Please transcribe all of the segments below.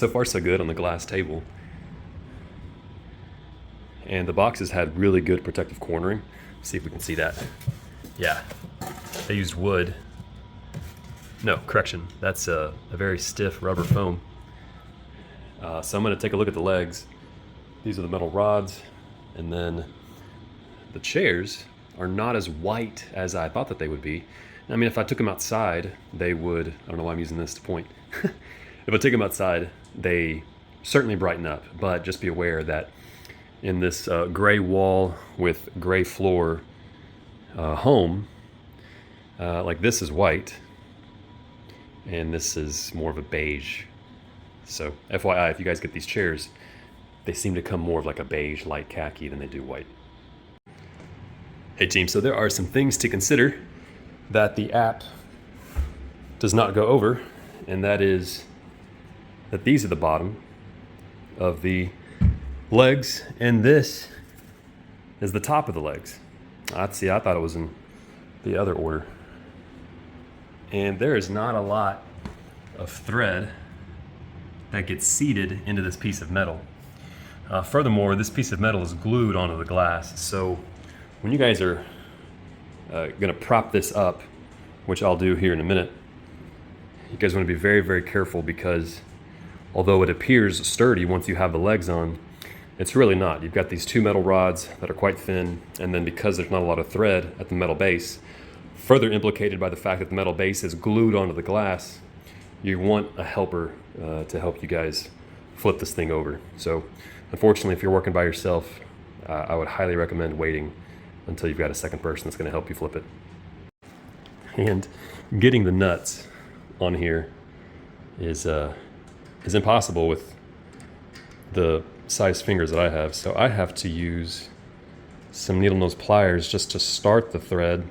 So far so good on the glass table. And the boxes had really good protective cornering. Let's see if we can see that. Yeah, they used wood. No, correction, that's a very stiff rubber foam. So I'm gonna take a look at the legs. These are the metal rods, and then the chairs are not as white as I thought that they would be. I mean, if I took them outside, they would, I don't know why I'm using this to point. If I take them outside, they certainly brighten up, but just be aware that in this gray wall with gray floor home, like this is white, and this is more of a beige. So FYI, if you guys get these chairs, they seem to come more of like a beige, light khaki than they do white. Hey team, so there are some things to consider that the app does not go over, and that is that these are the bottom of the legs, and this is the top of the legs. See, I thought it was in the other order. And there is not a lot of thread that gets seated into this piece of metal. Furthermore, this piece of metal is glued onto the glass, so when you guys are gonna prop this up, which I'll do here in a minute, you guys wanna be very, very careful, because although it appears sturdy once you have the legs on, it's really not. You've got these two metal rods that are quite thin, and then because there's not a lot of thread at the metal base, further implicated by the fact that the metal base is glued onto the glass, you want a helper to help you guys flip this thing over. So unfortunately, if you're working by yourself, I would highly recommend waiting until you've got a second person that's going to help you flip it. And getting the nuts on here is impossible with the size fingers that I have. So I have to use some needle nose pliers just to start the thread,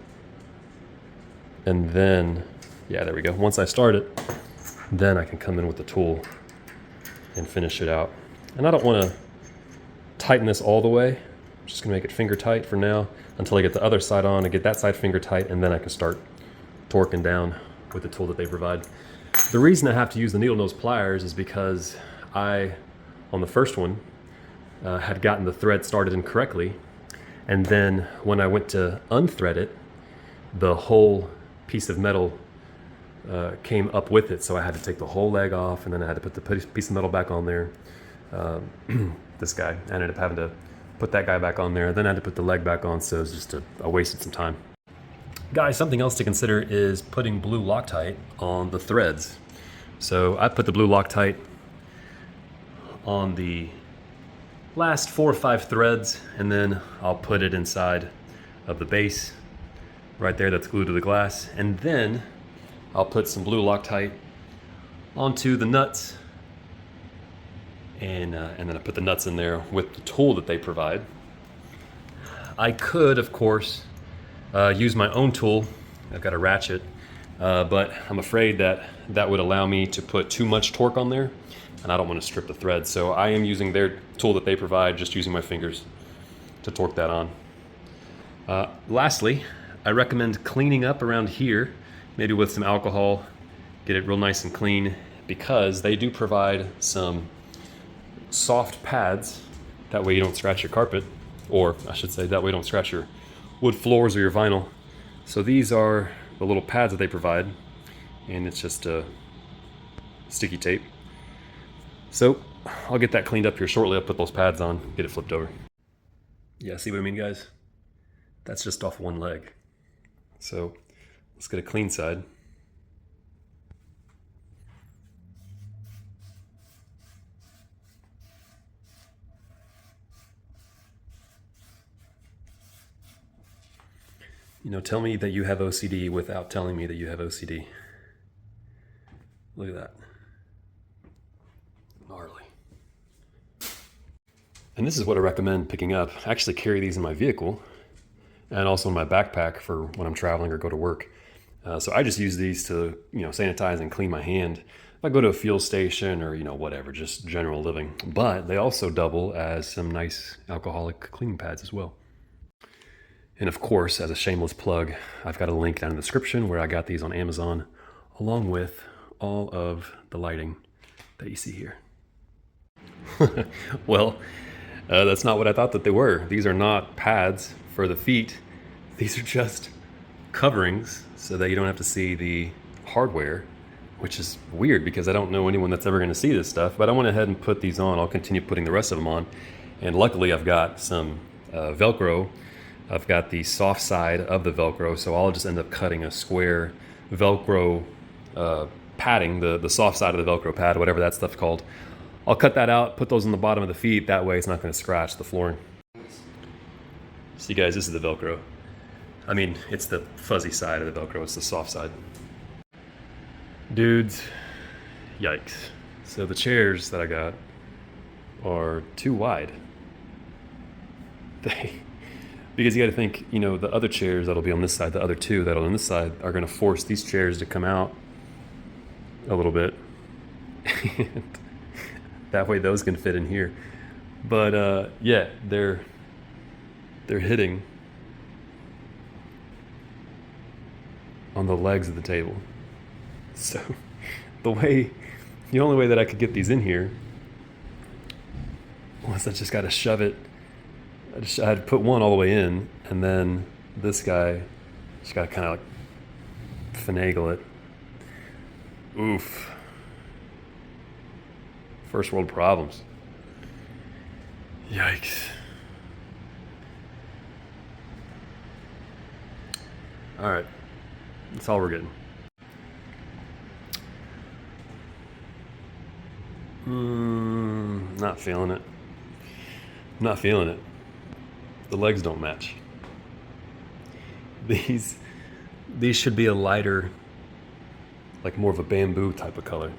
and then, yeah, there we go. Once I start it, then I can come in with the tool and finish it out. And I don't want to tighten this all the way. I'm just gonna make it finger tight for now until I get the other side on and get that side finger tight, and then I can start torquing down with the tool that they provide. The reason I have to use the needle nose pliers is because I, on the first one, had gotten the thread started incorrectly, and then when I went to unthread it, the whole piece of metal came up with it, so I had to take the whole leg off, and then I had to put the piece of metal back on there. This guy, I ended up having to put that guy back on there, then I had to put the leg back on, so it was just I wasted some time. Guys, something else to consider is putting blue Loctite on the threads. So I put the blue Loctite on the last 4 or 5 threads, and then I'll put it inside of the base right there that's glued to the glass, and then I'll put some blue Loctite onto the nuts, and then I put the nuts in there with the tool that they provide. I could, of course, use my own tool. I've got a ratchet, but I'm afraid that that would allow me to put too much torque on there, and I don't want to strip the thread. So I am using their tool that they provide, just using my fingers to torque that on. Lastly, I recommend cleaning up around here, maybe with some alcohol, get it real nice and clean, because they do provide some soft pads. That way you don't scratch your carpet, or I should say that way you don't scratch your wood floors or your vinyl. So these are the little pads that they provide, and it's just sticky tape. So I'll get that cleaned up here shortly. I'll put those pads on, get it flipped over. Yeah, see what I mean, guys? That's just off one leg. So let's get a clean side. You know, tell me that you have OCD without telling me that you have OCD. Look at that. Gnarly. And this is what I recommend picking up. I actually carry these in my vehicle and also in my backpack for when I'm traveling or go to work. So I just use these to, sanitize and clean my hand if I go to a fuel station or, whatever, just general living. But they also double as some nice alcoholic cleaning pads as well. And of course, as a shameless plug, I've got a link down in the description where I got these on Amazon, along with all of the lighting that you see here. Well, that's not what I thought that they were. These are not pads for the feet. These are just coverings so that you don't have to see the hardware, which is weird because I don't know anyone that's ever going to see this stuff. But I went ahead and put these on. I'll continue putting the rest of them on. And luckily I've got some Velcro. I've got the soft side of the Velcro, so I'll just end up cutting a square Velcro padding, the soft side of the Velcro pad, whatever that stuff's called. I'll cut that out, put those on the bottom of the feet, that way it's not going to scratch the flooring. See guys, this is the Velcro. I mean, it's the fuzzy side of the Velcro, it's the soft side. Dudes, yikes. So the chairs that I got are too wide. Because you got to think, you know, the other chairs that'll be on this side, the other two that'll on this side, are going to force these chairs to come out a little bit. That way those can fit in here. But yeah, they're hitting on the legs of the table. So the only way that I could get these in here was I just got to shove it. I had to put one all the way in, and then this guy just got to kind of like finagle it. Oof. First world problems. Yikes. All right, that's all we're getting. Not feeling it. Not feeling it. The legs don't match. These should be a lighter, like more of a bamboo type of color.